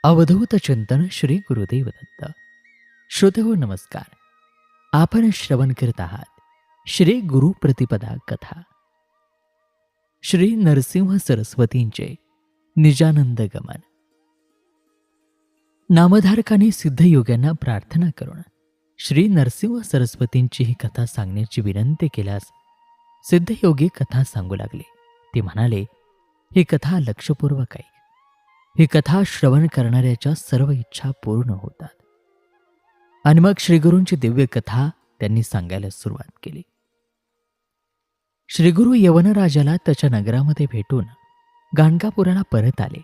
अवधूत चिंतन श्री गुरुदेव दत्त. श्रोतेहो नमस्कार. आपण श्रवण करत आहात श्री गुरु प्रतिपदा कथा. श्री नरसिंह सरस्वतींचे निजानंद गमन. नामधारकाने सिद्धयोग्यांना प्रार्थना करून श्री नरसिंह सरस्वतींची ही कथा सांगण्याची विनंती केल्यास सिद्धयोगी कथा सांगू लागले. ते म्हणाले, ही कथा लक्षपूर्वक ऐक. ही कथा श्रवण करणाऱ्याच्या सर्व इच्छा पूर्ण होतात. आणि मग श्रीगुरूंची दिव्य कथा त्यांनी सांगायला सुरुवात केली. श्रीगुरु यवनराजाला त्याच्या नगरामध्ये भेटून गाणगापुराला परत आले.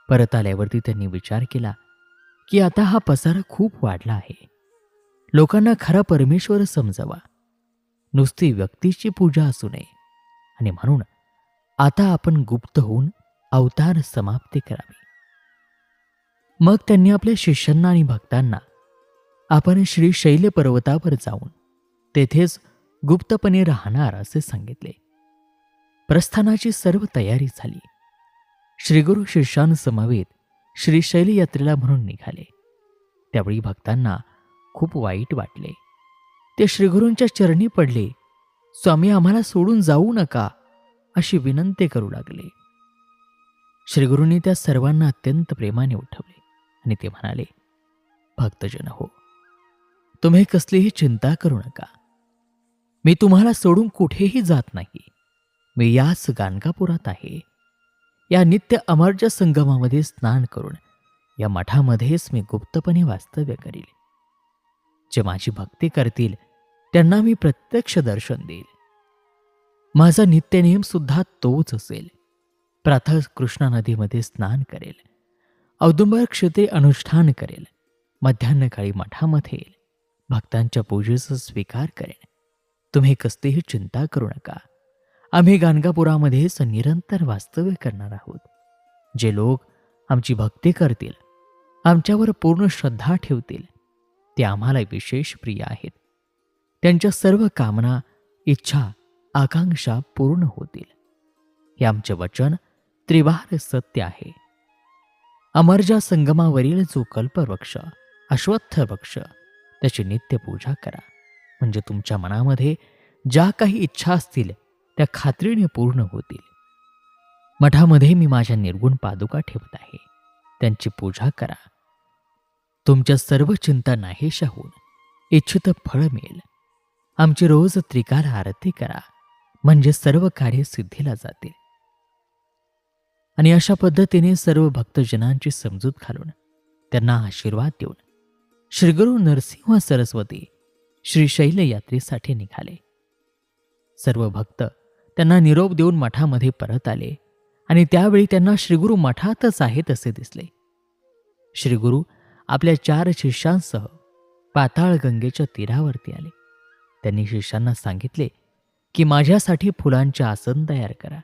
परत आल्यावरती त्यांनी विचार केला की आता हा पसारा खूप वाढला आहे. लोकांना खरा परमेश्वर समजावा, नुसती व्यक्तीची पूजा असू नये. आणि म्हणून आता आपण गुप्त होऊन अवतार समाप्ती करावी. मग त्यांनी आपल्या शिष्यांना आणि भक्तांना आपण श्री शैल पर्वतावर जाऊन तेथेच गुप्तपणे राहणार असे सांगितले. प्रस्थानाची सर्व तयारी झाली. श्रीगुरु शिष्यांसमवेत श्रीशैल यात्रेला म्हणून निघाले. त्यावेळी भक्तांना खूप वाईट वाटले. ते श्रीगुरूंच्या चरणी पडले. स्वामी, आम्हाला सोडून जाऊ नका अशी विनंती करू लागले. श्रीगुरूंनी त्या सर्वांना अत्यंत प्रेमाने उठवले आणि ते म्हणाले, भक्तजन हो, तुम्ही कसलीही चिंता करू नका. मी तुम्हाला सोडून कुठेही जात नाही. मी याच गाणगापुरात आहे. या नित्य अमर्त्य संगमामध्ये स्नान करून या मठामध्येच मी गुप्तपणे वास्तव्य करील. जे माझी भक्ती करतील त्यांना मी प्रत्यक्ष दर्शन देईल. माझा नित्यनेम सुद्धा तोच असेल. प्रातः कृष्णा नदीमध्ये स्नान करेल, औदुंबर क्षेत्री अनुष्ठान करेल, मध्यान्हकाळी मठामध्ये येईल, भक्तांच्या पूजेचा स्वीकार करेन. तुम्ही कसलीही चिंता करू नका. आम्ही गाणगापुरामध्येच निरंतर वास्तव्य करणार आहोत. जे लोक आमची भक्ती करतील, आमच्यावर पूर्ण श्रद्धा ठेवतील, ते आम्हाला विशेष प्रिय आहेत. त्यांच्या सर्व कामना, इच्छा, आकांक्षा पूर्ण होतील. हे आमचे वचन त्रिवार सत्य आहे. अमरजा संगमावरील जो कल्पवृक्ष, अश्वत्थ वृक्ष, त्याची नित्य पूजा करा. म्हणजे तुमच्या मनामध्ये ज्या काही इच्छा असतील त्या खात्रीने पूर्ण होतील. मठामध्ये मी माझ्या निर्गुण पादुका ठेवत आहे, त्यांची पूजा करा. तुमच्या सर्व चिंता नाहीशा होऊन इच्छित फळ मिळेल. आमची रोज त्रिकाल आरती करा, म्हणजे सर्व कार्य सिद्धीला जातील. आणि अशा पद्धतीने सर्व भक्तजनांची समजूत घालून त्यांना आशीर्वाद देऊन श्रीगुरु नरसिंह सरस्वती श्रीशैल यात्रेसाठी निघाले. सर्व भक्त त्यांना निरोप देऊन मठामध्ये परत आले. आणि त्यावेळी त्यांना श्रीगुरु मठातच आहेत असे दिसले. श्रीगुरु आपल्या 4 शिष्यांसह पाताळ गंगेच्या तीरावरती आले. त्यांनी शिष्यांना सांगितले की माझ्यासाठी फुलांचे आसन तयार करा.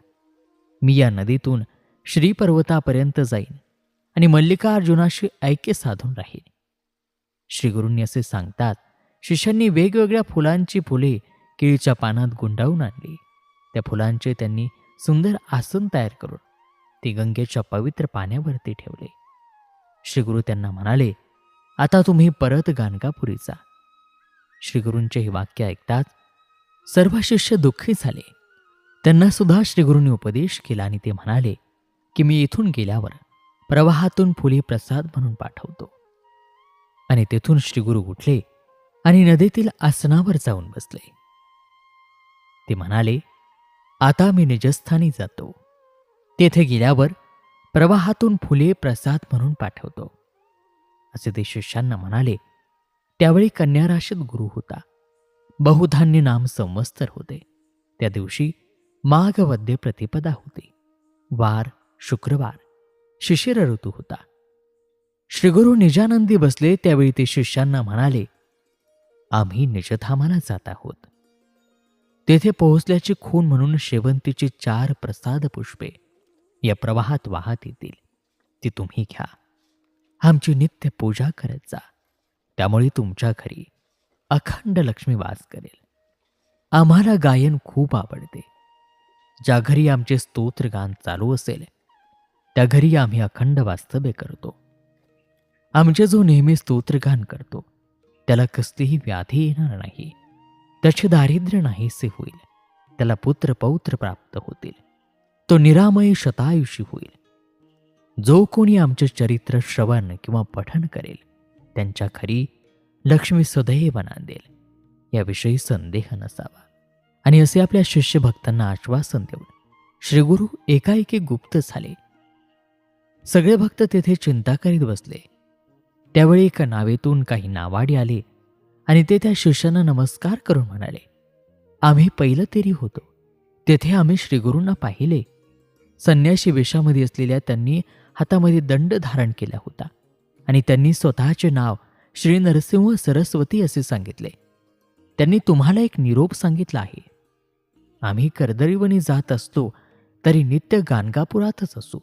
मी या नदीतून श्रीपर्वतापर्यंत जाईन आणि मल्लिकार्जुनाशी ऐक्य साधून राहीन. श्रीगुरूंनी असे सांगतात शिष्यांनी वेगवेगळ्या फुलांची फुले केळीच्या पानात गुंडाळून आणली. त्या फुलांचे त्यांनी सुंदर आसन तयार करून ते गंगेच्या पवित्र पाण्यावरती ठेवले. श्रीगुरू त्यांना म्हणाले, आता तुम्ही परत गाणगापुरी जा. श्रीगुरूंचे हे वाक्य ऐकताच सर्व शिष्य दुःखी झाले. त्यांना सुद्धा श्रीगुरूंनी उपदेश केला आणि ते म्हणाले की मी इथून गेल्यावर प्रवाहातून फुले प्रसाद म्हणून पाठवतो. आणि तेथून श्रीगुरू उठले आणि नदीतील आसनावर जाऊन बसले. ते म्हणाले, आता मी निजस्थानी जातो. तेथे गेल्यावर प्रवाहातून फुले प्रसाद म्हणून पाठवतो असे ते शिष्यांना म्हणाले. त्यावेळी कन्या राशीत गुरु होता. बहुधान्य नाम संवत्सर होते. त्या दिवशी माघ वद्य प्रतिपदा होती. वार शुक्रवार, शिशिर ऋतू होता. श्रीगुरु निजानंदी बसले. त्यावेळी ते शिष्यांना म्हणाले, आम्ही निजधामाला जात आहोत. तेथे पोहोचल्याची खूण म्हणून शेवंतीची 4 प्रसाद पुष्पे या प्रवाहात वाहत येतील. ती तुम्ही घ्या. आमची नित्य पूजा करत जा. त्यामुळे तुमच्या घरी अखंड लक्ष्मी वास करेल. आम्हाला गायन खूप आवडते. ज्या घरी आमचे स्तोत्रगान चालू असेल त्या घरी आम्ही अखंड वास्तव्य करतो. आमच्या जो नेहमी स्तोत्रगान करतो त्याला कसलीही व्याधी येणार नाही, त्याचे दारिद्र्य नाहीसे होईल, त्याला पुत्र पौत्र प्राप्त होतील, तो निरामय शतायुषी होईल. जो कोणी आमचे चरित्र श्रवण किंवा पठन करेल त्यांच्या खरी लक्ष्मी सदैव नांदेल, याविषयी संदेह नसावा. आणि असे आपल्या शिष्य भक्तांना आश्वासन देऊन श्रीगुरु एकाएकी गुप्त झाले. सगळे भक्त तेथे चिंता करीत बसले. त्यावेळी एका नावेतून काही नावाडी आले आणि ते त्या शिष्यांना नमस्कार करून म्हणाले, आम्ही पहिलं तेरी होतो, तेथे आम्ही श्रीगुरूंना पाहिले. संन्याशी वेशामध्ये असलेल्या त्यांनी हातामध्ये दंड धारण केला होता आणि त्यांनी स्वतःचे नाव श्री नरसिंह सरस्वती असे सांगितले. त्यांनी तुम्हाला एक निरोप सांगितला आहे. आम्ही कर्दळीवनी जात असतो तरी नित्य गाणगापुरातच असू,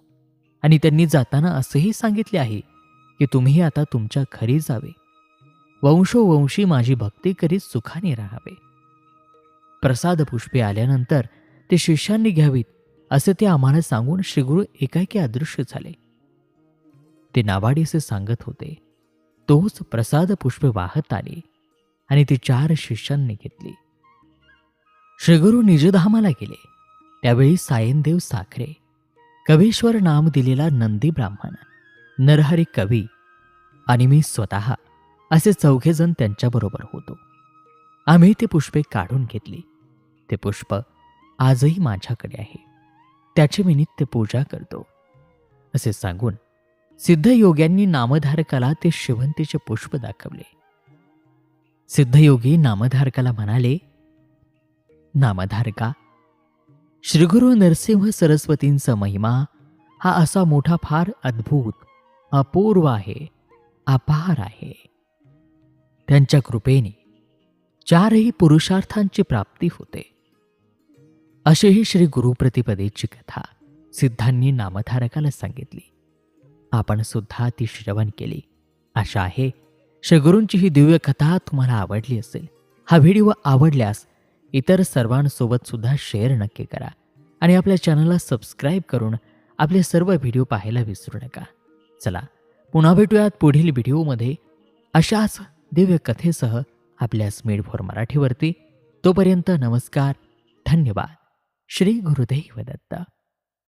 आणि त्यांनी जाताना असेही सांगितले आहे की तुम्ही आता तुमच्या घरी जावे, वंशोवंशी माझी भक्ती करीत सुखाने राहावे. प्रसाद पुष्पे आल्यानंतर ते शिष्यांनी घ्यावीत असे ते आम्हाला सांगून श्रीगुरु एकाएकी अदृश्य झाले. ते नावाडीसे सांगत होते तोच प्रसाद पुष्पे वाहत आले आणि ती 4 शिष्यांनी घेतली. श्रीगुरु निजधामाला गेले. त्यावेळी सायनदेव साखरे, कवीश्वर नाम दिलेला नंदी ब्राह्मण, नरहरी कवी आणि मी स्वतः असे 4घे जण त्यांच्याबरोबर होतो. आम्ही ते पुष्पे काढून घेतली. ते पुष्प आजही माझ्याकडे आहे, त्याची मी नित्य पूजा करतो असे सांगून सिद्धयोग्यांनी नामधारकाला ते शेवंतीचे पुष्प दाखवले. सिद्धयोगी नामधारकाला म्हणाले, नामधारका, श्रीगुरु नरसिंह सरस्वतींचा महिमा हा असा मोठा, फार अद्भुत, अपूर्व आहे, अपार आहे. त्यांच्या कृपेने 4ही पुरुषार्थांची प्राप्ती होते. अशीही श्री गुरुप्रतिपदेची कथा सिद्धांनी नामधारकाला सांगितली. आपण सुद्धा ती श्रवण केली. आशा आहे श्रीगुरूंची ही दिव्य कथा तुम्हाला आवडली असेल. हा व्हिडिओ आवडल्यास इतर सर्वांसोबत सुद्धा शेअर नक्की करा आणि आपल्या चॅनलला सबस्क्राईब करून आपले सर्व व्हिडिओ पाहायला विसरू नका. चला पुन्हा भेटूयात पुढील व्हिडिओमध्ये अशाच दिव्य कथेसह आपल्या स्पीड फॉर मराठीवरती. तोपर्यंत नमस्कार, धन्यवाद. श्री गुरुदेव दत्त.